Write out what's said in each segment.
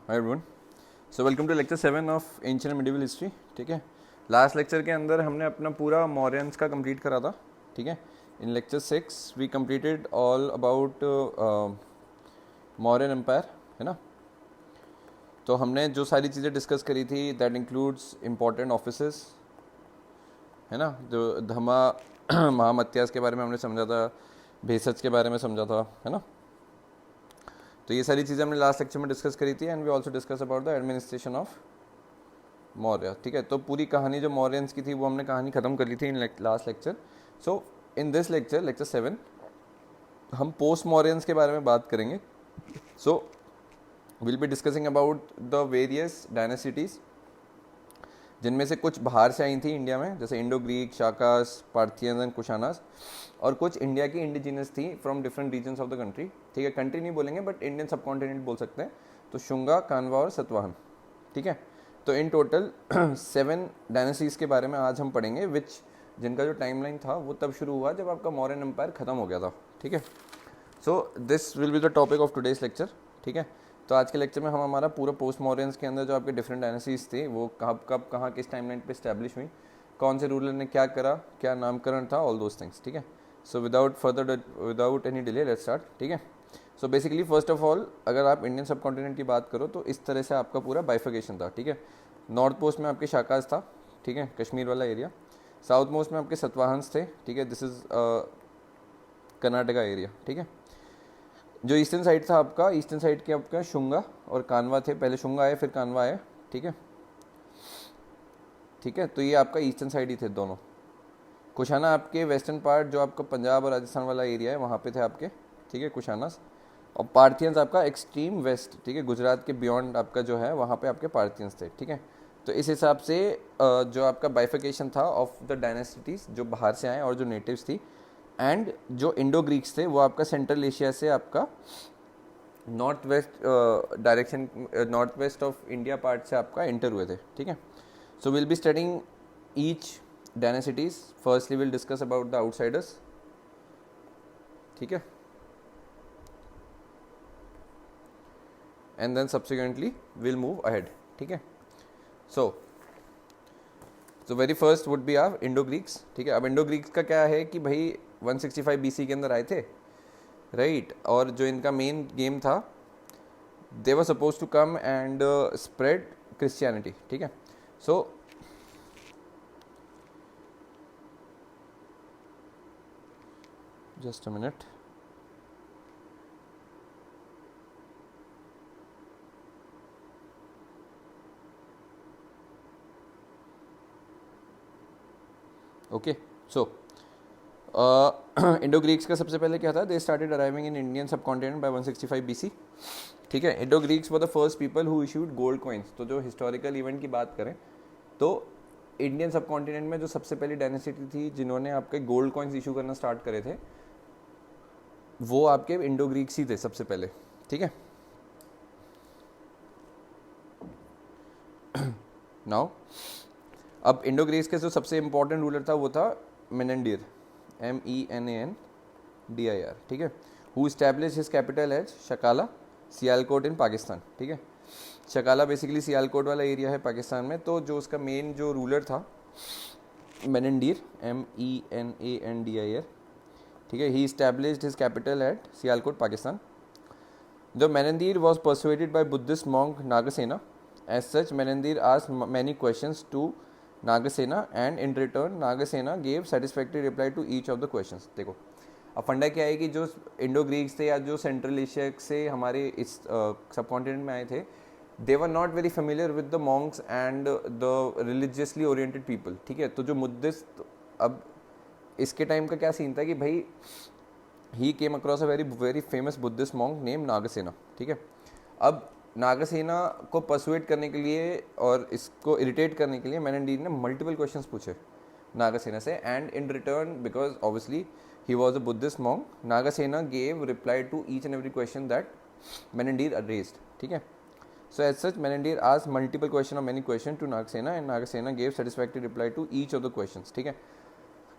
Hi everyone, so welcome to lecture 7 of ancient medieval history. ठीक है, last lecture के अंदर हमने अपना पूरा मौर्यंस का कंप्लीट करा था। ठीक है, in lecture 6 we completed all about Mauryan empire, है ना। तो हमने जो सारी चीज़ें डिस्कस करी थी दैट इंक्लूड्स इम्पॉर्टेंट ऑफिसेस, है ना, जो धमा महामत्यास के बारे में हमने समझा था, भेषज के बारे में समझा था, है ना। तो ये सारी चीज़ें हमने लास्ट लेक्चर में डिस्कस करी थी and we also discuss about the administration of Maurya. ठीक है, तो पूरी कहानी जो मौर्यंस की थी वो हमने कहानी ख़त्म कर ली थी in last lecture. So in this lecture, lecture 7, हम पोस्ट मौर्यंस के बारे में बात करेंगे। So will be discussing about the various dynasties जिनमें से कुछ बाहर से आई थी इंडिया में, जैसे Indo Greek, Shakas, Parthians and Kushanas, और कुछ इंडिया की इंडिजिनस थी from different regions of the country. ठीक है, कंट्री नहीं बोलेंगे बट इंडियन सब कॉन्टिनेंट बोल सकते हैं। तो शुंगा, कानवा और सतवाहन। ठीक है, तो इन टोटल 7 डायनेस्टीज के बारे में आज हम पढ़ेंगे, विच जिनका जो टाइमलाइन था वो तब शुरू हुआ जब आपका मौर्यन एम्पायर खत्म हो गया था। ठीक है, so this will be the topic of today's lecture. ठीक है, तो आज के लेक्चर में हम हमारा पूरा पोस्ट मॉर्यंस के अंदर जो आपके डिफरेंट डायनेस्टीज थी वो कब कब कहाँ किस टाइमलाइन पे इस्टेब्लिश हुई, कौन से रूलर ने क्या करा, क्या नामकरण था, ऑल दोज थिंग्स। ठीक है, so without any delay let's start. ठीक है, so basically first of all अगर आप इंडियन सब कॉन्टिनेंट की बात करो तो इस तरह से आपका पूरा बाइफिकेशन था। ठीक है, नॉर्थ पोस्ट में आपके शाकाज था, ठीक है, कश्मीर वाला एरिया। साउथ मोस्ट में आपके सतवाहन्स थे, ठीक है, दिस इज़ कर्नाटका एरिया। ठीक है, जो ईस्टर्न साइड था आपका, ईस्टर्न साइड के आपका शुंगा और कानवा थे, पहले शुंगा आए फिर कानवा आए। ठीक है, ठीक है, तो ये आपका ईस्टर्न साइड ही थे दोनों। कुशाना आपके वेस्टर्न पार्ट जो आपका पंजाब और राजस्थान वाला एरिया है वहाँ पे थे आपके। ठीक है, कुशानास। और पार्थियंस आपका एक्सट्रीम वेस्ट, ठीक है, गुजरात के बियॉन्ड आपका जो है वहाँ पे आपके पार्थियंस थे। ठीक है, तो इस हिसाब से जो आपका बाइफिकेशन था ऑफ द डायनेसिटीज जो बाहर से आए और जो नेटिव्स थी, एंड जो इंडो ग्रीक्स थे वो आपका सेंट्रल एशिया से आपका north west direction, north west of India part से आपका एंटर हुए थे। ठीक है, so will be studying each dynasties. Firstly will discuss about the outsiders. ठीक है, and then subsequently will move ahead. ठीक है, so very first would be our Indo Greeks. ठीक है, अब इंडो ग्रीक्स का क्या है कि भाई 165 BC के अंदर आए थे, राइट, और जो इनका मेन गेम था, they were suppose to come and spread Christianity. ठीक है, so just a minute. Okay, so Indo Greeks का सबसे पहले क्या था, they started arriving in Indian subcontinent by 165 BC। ठीक है, Indo Greeks were the first people who issued gold coins. तो जो हिस्टोरिकल इवेंट की बात करें तो इंडियन सब कॉन्टिनेंट में जो सबसे पहली डायनेसिटी थी जिन्होंने आपके गोल्ड कॉइन्स इशू करना स्टार्ट करे थे वो आपके इंडो ग्रीक्स ही थे सबसे पहले। ठीक है, नाउ अब इंडो ग्रीक्स के जो सबसे इंपॉर्टेंट रूलर था वो था मेनेंडीर, MENANDIR। ठीक है, who establish his capital as Sakala, Sialkot in Pakistan. ठीक है, शकाला बेसिकली सियालकोट वाला एरिया है पाकिस्तान में। तो जो उसका मेन जो रूलर था मेनेंडीर, MENANDIR। ठीक है, he established his capital at Sialkot Pakistan. The Menandir was persuaded by Buddhist monk Nagasena. As such, Menandir asked many questions to Nagasena, and in return, Nagasena gave satisfactory reply to each of the questions. देखो, अब फंडा क्या है कि जो Indo Greeks थे या जो सेंट्रल एशिया से हमारे इस सब कॉन्टिनेंट में आए थे, they were not very familiar with the monks and the religiously oriented people. ठीक है, तो जो बुद्धिस्ट, अब इसके टाइम का क्या सीन था कि भाई he came across a very famous Buddhist monk name Nagasena. ठीक है, अब नागसेना को परसुएट करने के लिए और इसको इरिटेट करने के लिए मेनेंडीर ने मल्टीपल क्वेश्चंस पूछे नागसेना से, and in return because obviously he was a Buddhist monk, Nagasena gave reply to each and every question that Menander raised. ठीक है, so as such Menander asked multiple question of many question to Nagasena and Nagasena gave satisfactory reply to each of the questions. ठीक है,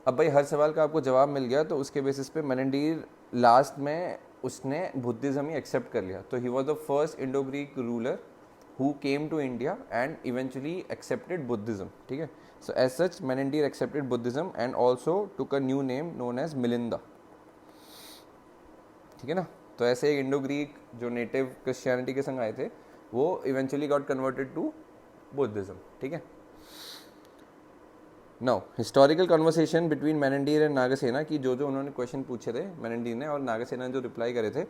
अब भाई हर सवाल का आपको जवाब मिल गया तो उसके बेसिस पे मेनेंडीर लास्ट में उसने बुद्धिज़्म ही एक्सेप्ट कर लिया। तो he was the first Indo Greek ruler who came to India and eventually accepted Buddhism. ठीक है, so as such Menandir accepted Buddhism and also took a new name known as Milinda. ठीक है ना, तो ऐसे एक इंडो ग्रीक जो native Christianity के संग आए थे वो eventually got converted to Buddhism. ठीक है, now historical conversation between Menander and Nagasena की जो उन्होंने क्वेश्चन पूछे थे मेनेंडीर ने और नागसेना ने जो रिप्लाई करे थे,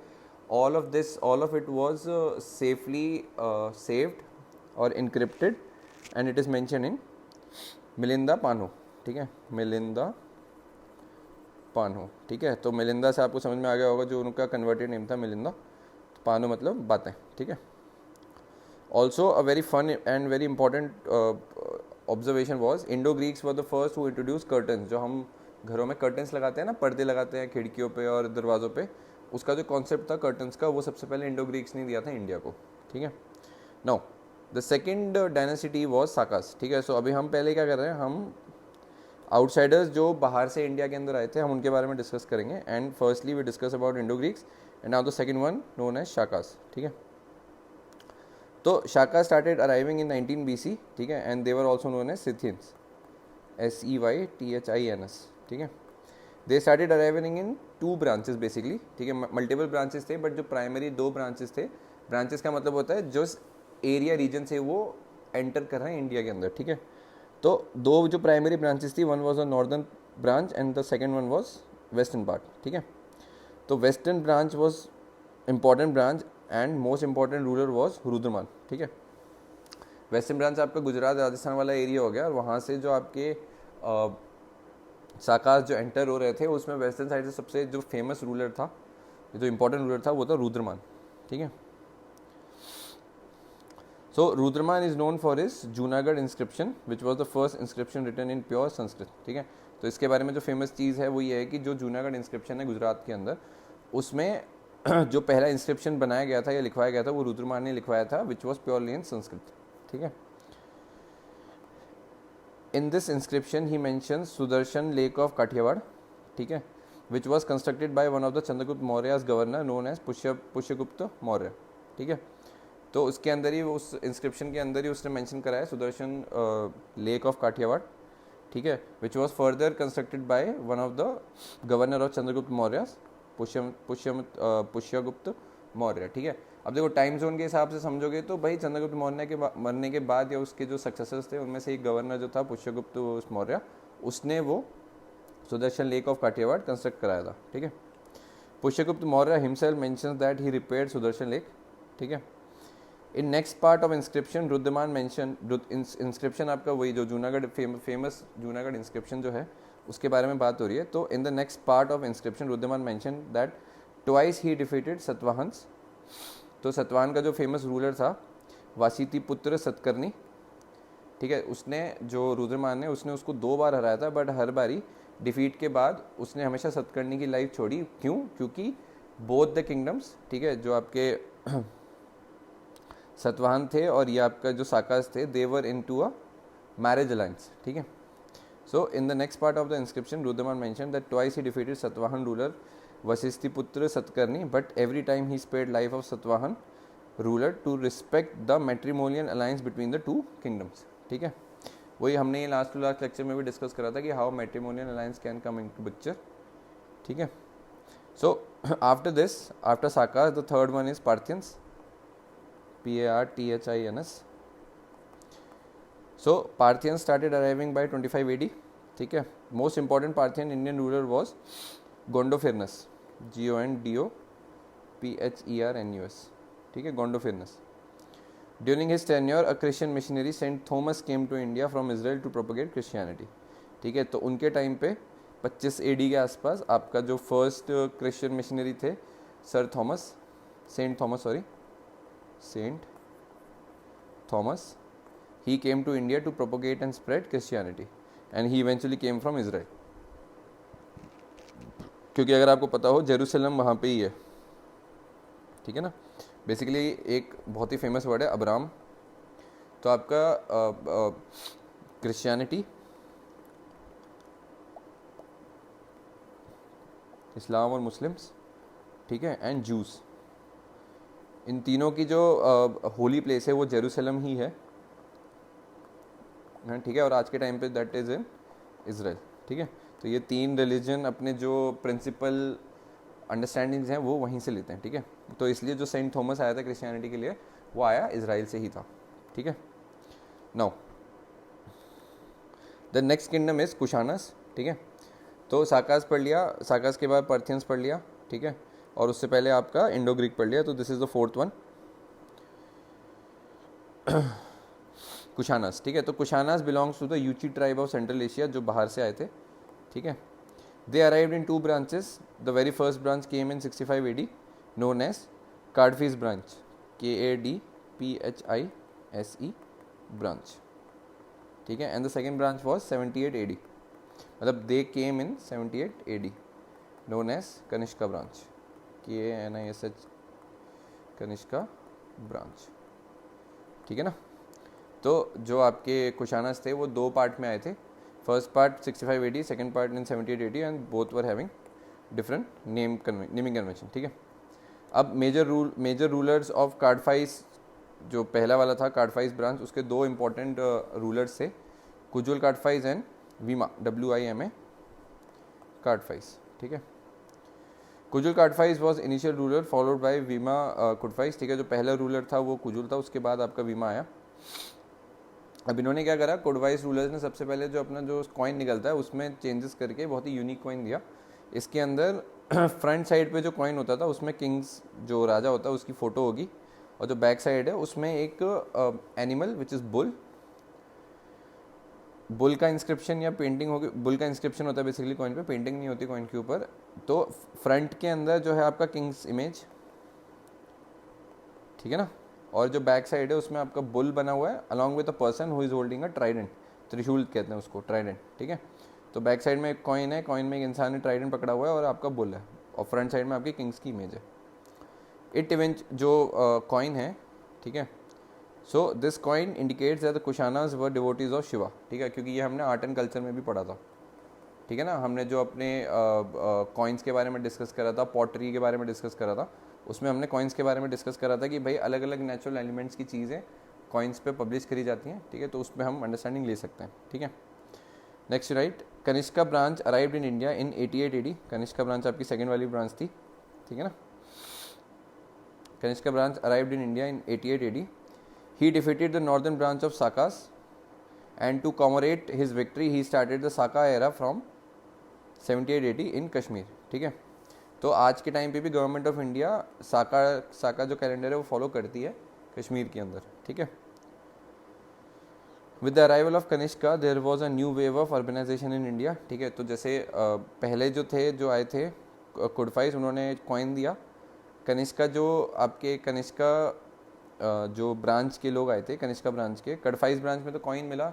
all of it was safely saved और encrypted and it is mentioned in Milinda Panha. ठीक है, मिलिंदा पानो. ठीक है, तो मिलिंदा से आपको समझ में आ गया होगा जो उनका कन्वर्टेड नेम था मिलिंदा, तो पानो मतलब बातें. ठीक है, also a very fun and very important observation was Indo Greeks were the first who introduce curtains. जो हम घरों में कर्टन्स लगाते हैं ना, पर्दे लगाते हैं खिड़कियों पे और दरवाज़ों पे, उसका जो कॉन्सेप्ट था कर्टन्स का वो सबसे पहले इंडो ग्रीक्स ने दिया था इंडिया को. ठीक है, now the second dynasty was Sakas. ठीक है, सो अभी हम पहले क्या कर रहे हैं, हम आउटसाइडर्स जो बाहर से इंडिया के अंदर आए थे हम उनके बारे में डिस्कस करेंगे. And firstly we discuss about Indo Greeks and now the second one known as Shakas. ठीक है, तो Shaka started arriving in 19 BC. ठीक है, and they were also known as Scythians, SEYTHINS. ठीक है, they started arriving in 2 branches basically. ठीक है, multiple branches थे बट जो प्राइमरी 2 ब्रांचेस थे, ब्रांचेस का मतलब होता है जो एरिया रीजन से वो एंटर कर रहे हैं इंडिया के अंदर. ठीक है, तो 2 जो प्राइमरी ब्रांचेस थी, one was a northern branch and the second one was western part. ठीक है, तो western branch was important branch and most important ruler was Rudraman. ठीक है, वेस्टर्न ब्रांच आपका गुजरात राजस्थान वाला एरिया हो गया और वहाँ से जो आपके साकास जो एंटर हो रहे थे उसमें वेस्टर्न साइड से सबसे जो फेमस रूलर था, जो इंपॉर्टेंट रूलर था वो था रुद्रमान. ठीक है, so Rudraman is known for his Junagadh inscription which was the first inscription written in pure Sanskrit. ठीक है, तो इसके बारे में जो फेमस चीज़ है वो ये है कि जो जूनागढ़ इंस्क्रिप्शन है गुजरात के अंदर, उसमें जो पहला इंस्क्रिप्शन बनाया गया था या लिखवाया गया था वो रुद्रमान ने लिखवाया था which was purely in Sanskrit. ठीक है, in this inscription he mentions Sudarshan lake of Kathiawar. ठीक है, which was constructed by one of the Chandragupta Maurya governor known as Pushyagupta Maurya. ठीक है, तो उसके अंदर ही उस इंस्क्रिप्शन के अंदर ही उसने मेंशन करा है सुदर्शन लेक ऑफ काठियावाड़. ठीक है, which was further constructed by one of the governor of Chandragupta Maurya Pushyagupta Maurya. ठीक है, अब देखो टाइम जोन के हिसाब से समझोगे तो भाई चंद्रगुप्त मौर्य के मरने के बाद या उसके जो सक्सेसर्स थे उनमें से एक गवर्नर जो था पुष्यगुप्त मौर्य, उसने वो Sudarshan lake of Kathiawar construct कराया था. ठीक है, Pushyagupta Maurya himself mentions that he repaired Sudarshan lake. ठीक है, in next part of inscription Rudraman mention, inscription आपका वही जो जूनागढ़ फेमस जूनागढ़ इंस्क्रिप्शन जो है उसके बारे में बात हो रही है. तो in the next part of inscription Rudraman mention that twice he defeated Satavahanas. तो सतवाहन का जो फेमस रूलर था वासीति पुत्र सतकर्णी. ठीक है, उसने जो रुद्रमान ने उसने उसको 2 बार हराया था बट हर बारी डिफीट के बाद उसने हमेशा सतकर्णी की लाइफ छोड़ी. क्यों? क्योंकि बोथ द किंगडम्स, ठीक है, जो आपके सतवाहन थे और ये आपका जो साकास थे, they were into a marriage alliance. ठीक है, so in the next part of the inscription Rudraman mentioned that twice he defeated Satvahan ruler Vasisthiputra Satkarni, but every time he spared life of Satvahan ruler to respect the matrimonial alliance between the two kingdoms. ठीक है, वही हमने last to last lecture में भी discuss करा था कि how matrimonial alliance can come into picture. ठीक है, so after this, after Sakas, the third one is Parthians, PARTHINS. So Parthians started arriving by 25 AD. ठीक है, most important Parthian Indian ruler was Gondophernes, GONDOPHERNUS. ठीक है, Gondophernes. During his tenure a Christian missionary Saint Thomas came to India from Israel to propagate Christianity. ठीक है, तो उनके time पे 25 AD के आसपास आपका जो फर्स्ट क्रिश्चियन मिशनरी थे Saint Thomas, he came to India to propagate and spread Christianity and he eventually came from Israel. क्योंकि अगर आपको पता हो जेरूसलम वहाँ पे ही है. ठीक है ना, बेसिकली एक बहुत ही फेमस वर्ड है अब्राम. तो आपका क्रिश्चियनिटी, इस्लाम और मुस्लिम्स, ठीक है, एंड जूस, इन तीनों की जो होली प्लेस है वो जेरूसलम ही है, ठीक है, और आज के टाइम पे दैट इज़ इन इसराइल, ठीक है। तो ये तीन रिलीजन अपने जो प्रिंसिपल अंडरस्टैंडिंग्स हैं वो वहीं से लेते हैं, ठीक है। तो इसलिए जो सेंट थॉमस आया था क्रिश्चियनिटी के लिए वो आया इसराइल से ही था, ठीक है। Now the next kingdom is Kushanas, ठीक है। तो साकास पढ़ लिया, साकास के बाद पर्थियंस पढ़ लिया, ठीक है, और उससे पहले आपका इंडो ग्रीक पढ़ लिया, तो this is the fourth one, Kushanas, ठीक है। तो Kushanas belongs to the Yuezhi tribe of Central Asia, जो बाहर से आए थे, ठीक है। They arrived in 2 branches, the very first branch came in 65 AD known as Kadphises branch, KADPHISE branch, ठीक है, and the second branch was 78 AD, मतलब they came in 78 AD known as Kanishka branch, KANISH Kanishka branch, ठीक है ना। तो जो आपके कुशानस थे वो 2 पार्ट में आए थे, first part 65 AD, second part in 78 AD, and both were having different naming convention, ठीक है। अब मेजर रूलर्स ऑफ कार्डफाइस, जो पहला वाला था कार्डफाइस ब्रांच, उसके 2 इंपॉर्टेंट रूलर्स थे, कुजुल कार्डफाइस एंड वीमा, WIMA कार्डफाइस, ठीक है। Kujula Kadphises was initial ruler followed by Vima Kadphises, ठीक है। जो पहला रूलर था वो कुजुल था, उसके बाद आपका वीमा आया। अब इन्होंने क्या करा, कुडवाइस रूलर्स ने सबसे पहले जो अपना जो कॉइन निकलता है उसमें चेंजेस करके बहुत ही यूनिक कॉइन दिया। इसके अंदर फ्रंट साइड पे जो कॉइन होता था उसमें किंग्स, जो राजा होता है उसकी फ़ोटो होगी, और जो बैक साइड है उसमें एक एनिमल विच इज़ बुल का इंस्क्रिप्शन या पेंटिंग होगी। बुल का इंस्क्रिप्शन होता है बेसिकली कॉइन पे, पेंटिंग नहीं होती कॉइन के ऊपर। तो फ्रंट के अंदर जो है आपका किंग्स इमेज, ठीक है ना, और जो बैक साइड है उसमें आपका बुल बना हुआ है along with a person who is holding a Trident, त्रिशूल कहते हैं उसको, ट्राइडेंट, ठीक है। तो बैक साइड में एक कॉइन है, कॉइन में एक इंसान ने ट्राइडेंट पकड़ा हुआ है और आपका बुल है, और फ्रंट साइड में आपकी किंग्स की इमेज है। इट इवेंट जो कॉइन है, ठीक है, so this coin indicates that the Kushanas were devotees of Shiva, ठीक है, क्योंकि ये हमने आर्ट एंड कल्चर में भी पढ़ा था, ठीक है ना। हमने जो अपने कॉइन्स के बारे में डिस्कस करा था, पॉटरी के बारे में डिस्कस करा था, उसमें हमने कॉइन्स के बारे में डिस्कस करा था कि भाई अलग अलग नेचुरल एलिमेंट्स की चीज़ें कॉइन्स पे पब्लिश करी जाती हैं, ठीक है, तो उसमें हम अंडरस्टैंडिंग ले सकते हैं, ठीक है। Next right, Kanishka branch arrived in India in 88 AD, Kanishka branch आपकी सेकेंड वाली ब्रांच थी, ठीक है ना। Kanishka branch arrived in India in 88 AD, he defeated the northern branch of Sakas, and to commemorate his victory he started the Saka era from 78 AD in Kashmir, ठीक है। तो आज के टाइम पे भी गवर्नमेंट ऑफ इंडिया साका जो कैलेंडर है वो फॉलो करती है कश्मीर के अंदर, ठीक है। With the arrival of Kanishka there was a new wave of urbanisation in India, ठीक है। तो जैसे पहले जो आए थे कुडफाइस, उन्होंने कॉइन दिया। कनिष्का जो आपके कनिष्का जो ब्रांच के लोग आए थे, कनिष्का ब्रांच के, कड़फाइस ब्रांच में तो कॉइन मिला,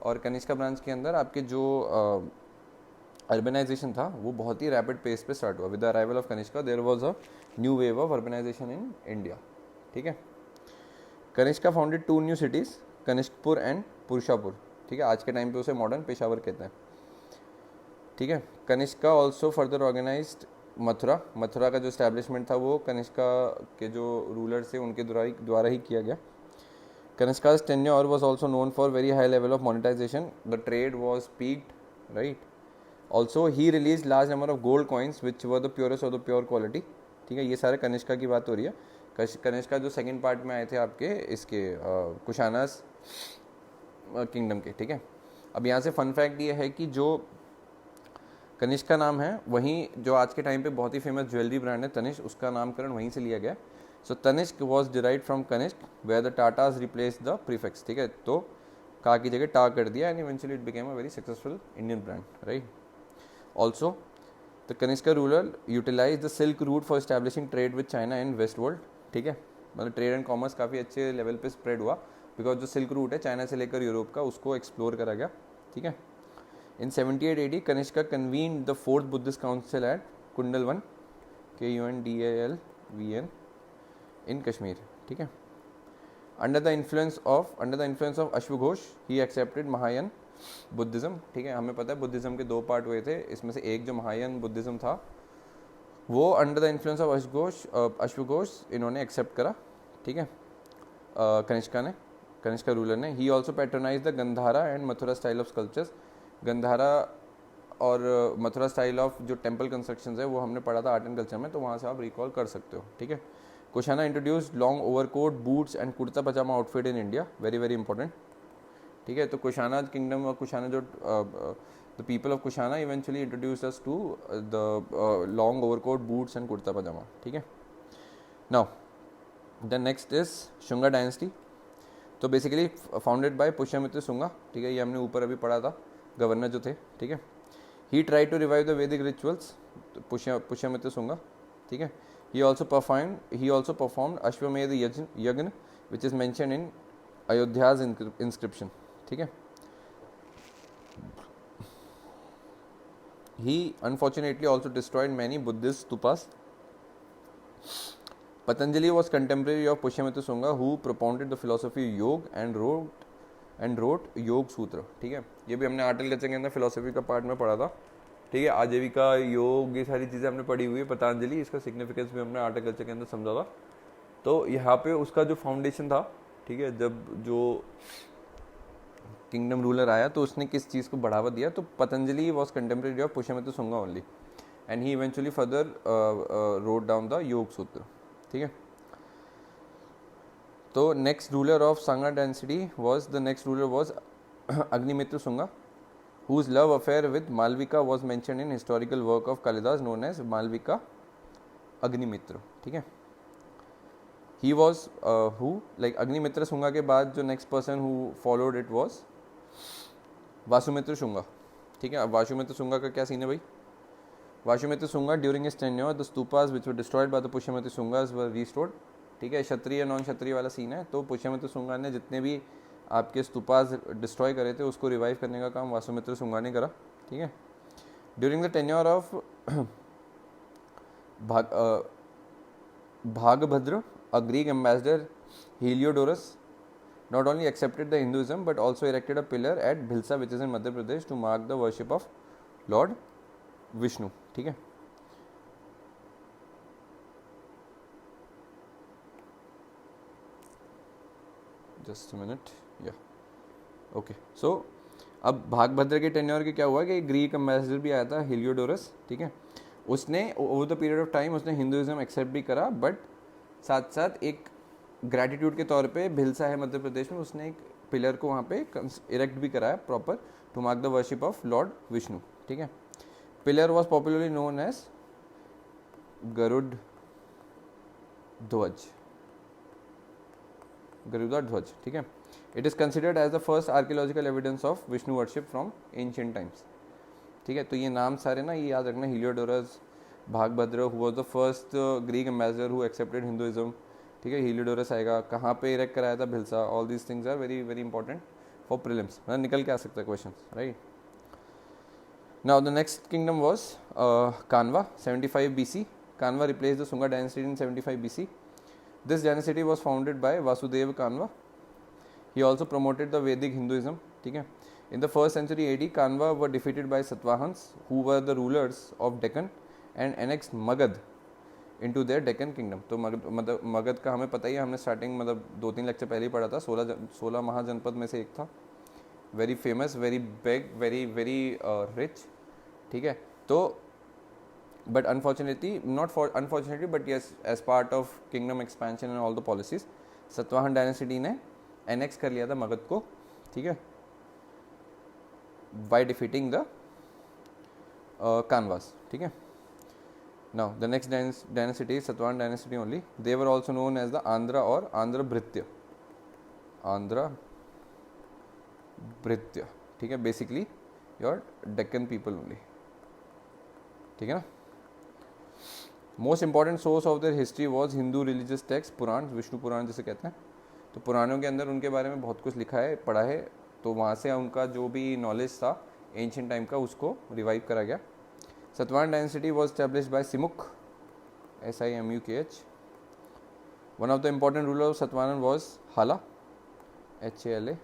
और कनिष्का ब्रांच के अंदर आपके जो अर्बनाइजेशन था वो बहुत ही रैपिड पेस पे स्टार्ट हुआ। With the arrival of Kanishka there was a new wave of urbanisation in India, ठीक है। Kanishka founded 2 new cities, Kanishkapur and Purushapur, ठीक है। आज के टाइम पे उसे मॉडर्न पेशावर कहते हैं, ठीक है। Kanishka also further organised Mathura का जो स्टैब्लिशमेंट था वो कनिष्का के जो रूलर्स थे उनके द्वारा ही किया गया। Kanishka's tenure was also known for very high level of monetization. The trade was peaked, right? Also, he released large number of gold coins, which were the purest of the pure quality. ठीक है, ये सारे कनिष्का की बात हो रही है। कनिष्का जो सेकंड पार्ट में आए थे आपके इसके कुशानास किंगडम के, ठीक है। अब यहाँ से फन फैक्ट ये है कि जो कनिष्का नाम है, वहीं जो आज के टाइम पे बहुत ही फेमस ज्वेलरी ब्रांड है तनिष्क, उसका नामकरण वहीं से लिया गया। So Tanishq was derive from Kanishka where the Tatas replace the prefix, ठीक है। तो का की जगह टा कर दिया, and eventually it became a very successful Indian brand, right. Also the Kanishka ruler utilise the silk route for establishing trade with China and west world, ठीक है। मतलब ट्रेड एंड कॉमर्स काफ़ी अच्छे लेवल पे स्प्रेड हुआ, बिकॉज जो silk route है China से लेकर यूरोप का, उसको एक्सप्लोर करा गया, ठीक है। In 78 AD, Kanishka convened the fourth Buddhist council at Kundalvan, KUNDALVN, in Kashmir, ठीक है। Under the influence of Ashwaghosh, he accepted Mahayan Buddhism, ठीक है। हमें पता है बुद्धिज्म के 2 पार्ट हुए थे, इसमें से एक जो महायान बुद्धिज्म था वो अंडर द इन्फ्लुएंस ऑफ अश्वघोष इन्होंने एक्सेप्ट करा, ठीक है, कनिष्का रूलर ने. He also patronise the Gandhara and Mathura style of sculptures. Gandhara और मथुरा स्टाइल ऑफ जो टेम्पल कंस्ट्रक्शंस है वो हमने पढ़ा था आर्ट एंड कल्चर में, तो वहाँ से आप रिकॉल कर सकते हो. ठीक है. Kushana introduced long overcoat, boots and kurta pajama outfit in India. Very very important. ठीक है. तो कुशाना किंगडम और कुशाना जो the people of Kushana eventually introduced us to the long overcoat, boots and kurta pajama. ठीक है. Now the next is Shunga dynasty. तो basically founded by Pushyamitra Shunga. ठीक है. ये हमने ऊपर अभी पढ़ा था, गवर्नर जो थे. ठीक है. ही ट्राई टू रिवाइव द वैदिक रिचुअल्स. पुष्यमित्र शुंगा. ठीक है. He also performed अश्वमेध यज्ञ which is mentioned in Ayodhya's inscription. ठीक है. He unfortunately also destroyed many Buddhist stupas. Patanjali was contemporary of Pushyamitra Shunga, who propounded the philosophy of yoga and wrote योग सूत्र. ठीक है. ये भी हमने आर्ट कल्चर के अंदर फिलोसफी का पार्ट में पढ़ा था. ठीक है. आजीविका, योग, ये सारी चीज़ें हमने पढ़ी हुई है. पतंजलि, इसका सिग्निफिकेंस भी हमने आर्ट कल्चर के अंदर समझा था. तो यहाँ पे उसका जो फाउंडेशन था, ठीक है, जब जो किंगडम रूलर आया तो उसने किस चीज़ को बढ़ावा दिया, तो Patanjali was contemporary of Pushyamitra Shunga only, and he eventually further wrote down the योग सूत्र. ठीक है. तो next ruler of Sanga dynasty was Agnimitra Shunga, whose love affair with Malvika was mentioned in historical work of Kalidas known as Malvika Agnimitra. ठीक है. He was who like Agnimitra Shunga के बाद जो next person who followed it was Vasumitra Shunga. ठीक है. अब वासुमित्र शुंगा का क्या सीन है भाई? Vasumitra Shunga during his tenure the stupas which were destroyed by the Pushyamitra Shungas were restored. ठीक है. क्षत्रिय नॉन क्षत्रिय वाला सीन है. तो पुष्यमित्र शुंगा ने जितने भी आपके स्तूपास डिस्ट्रॉय करे थे उसको रिवाइव करने का काम वासुमित्र शुंगा ने करा. ठीक है. During the tenure of Bhagabhadra, a Greek ambassador Heliodorus not only accepted the Hinduism but also erected a pillar at Bhilsa which is in Madhya Pradesh to mark the worship of Lord Vishnu. ठीक है. Just a minute. Yeah. Okay. So अब भागभद्र के tenure के क्या हुआ कि Greek ambassador भी आया था, हीलियोडोरस. ठीक है. उसने over the period of time उसने हिंदुइज्म एक्सेप्ट भी करा, बट साथ साथ एक ग्रैटिट्यूड के तौर पे भिलसा है मध्य प्रदेश में, उसने एक पिलर को वहाँ पे इरेक्ट भी कराया proper to mark the worship of Lord Vishnu. ठीक है. Pillar was popularly known as Garuda Dhwaja. ठीक है. It is considered as the first archaeological evidence of Vishnu worship from ancient times. ठीक है. तो ये नाम सारे ना ये याद रखना, Heliodorus, Bhagabhadra who was the first Greek ambassador who accepted Hinduism. ठीक है. हीलियोडोरस आएगा, कहाँ पे इरेक्ट कराया था, Bhilsa. All these things are very very important for prelims. मतलब निकल के आ सकता है question, right. Now the next kingdom was Kanva, 75 BC. Kanva replace the Shunga dynasty in 75 BC. This dynasty was founded by Vasudeva Kanva. He also promoted the Vedic Hinduism. ठीक है. In the 1st century AD, Kanva were defeated by Satvahans, who were the rulers of Deccan, and annexed Magad into their Deccan kingdom. तो मगध का हमें पता ही है, हमने starting मतलब 2-3 lecture पहले ही पढ़ा था. 16 महाजनपद में से एक था. Very famous, very big, very very rich. ठीक है. तो but unfortunately but yes, as part of kingdom expansion and all the policies, Satvahan dynasty ने annex कर लिया था मगध को. ठीक है. by defeating the Kanvas. ठीक है. now the next dynasty is Satvahan dynasty only. They were also known as the Andhra or Andhra Bhritya. ठीक है. basically your Deccan people only. ठीक है ना. Most important source of their history was Hindu religious text Purana, Vishnu Purana जिसे कहते हैं. तो पुराणों के अंदर उनके बारे में बहुत कुछ लिखा है, पढ़ा है. तो वहाँ से उनका जो भी नॉलेज था एंशिएंट टाइम का उसको रिवाइव करा गया. Satavahana dynasty was established by Simuk, SIMUKH. One of the important ruler of Satavahana was Hala, HALA,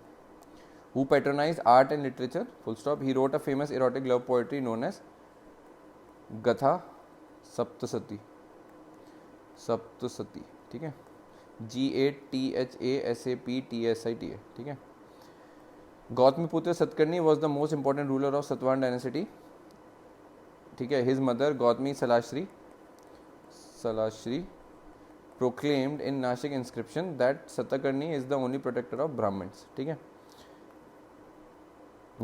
who patronized art and literature. full stop. He wrote a famous erotic love poetry known as गथा सप्तसती. ठीक है. GATHASAPTSITA, ठीक है। Gautamiputra Satakarni was the most important ruler of Satavahana dynasty, ठीक है। His mother Gautami Balashri proclaimed in Nashik inscription that Satakarni is the only protector of Brahmins, ठीक है।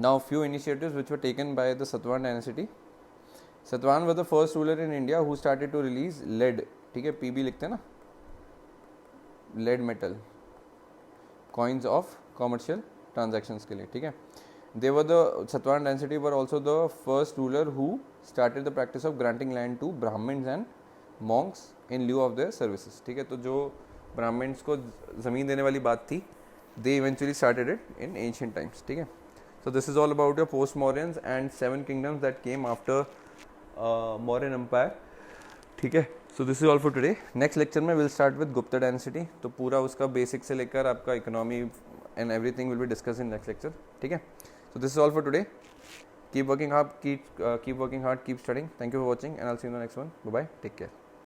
Now few initiatives which were taken by the Satavahan dynasty. Satavahan was the first ruler in India who started to release lead, ठीक है, PB लिखते हैं ना, lead metal coins of commercial transactions के लिए, ठीक है। They were the Satavahan dynasty were also the first ruler who started the practice of granting land to Brahmins and monks in lieu of their services, ठीक है। तो जो Brahmins को ज़मीन देने वाली बात थी, they eventually started it in ancient times, ठीक है। So this is all about your post-Mauryans and 7 kingdoms that came after Mauryan Empire, ठीक है। So this is all for today. Next lecture में we'll start with Gupta dynasty, तो पूरा उसका basic से लेकर आपका economy and everything will be discussed in next lecture, ठीक है। So this is all for today. Keep working hard, keep working hard, keep studying. Thank you for watching and I'll see you in the next one. Bye bye. Take care.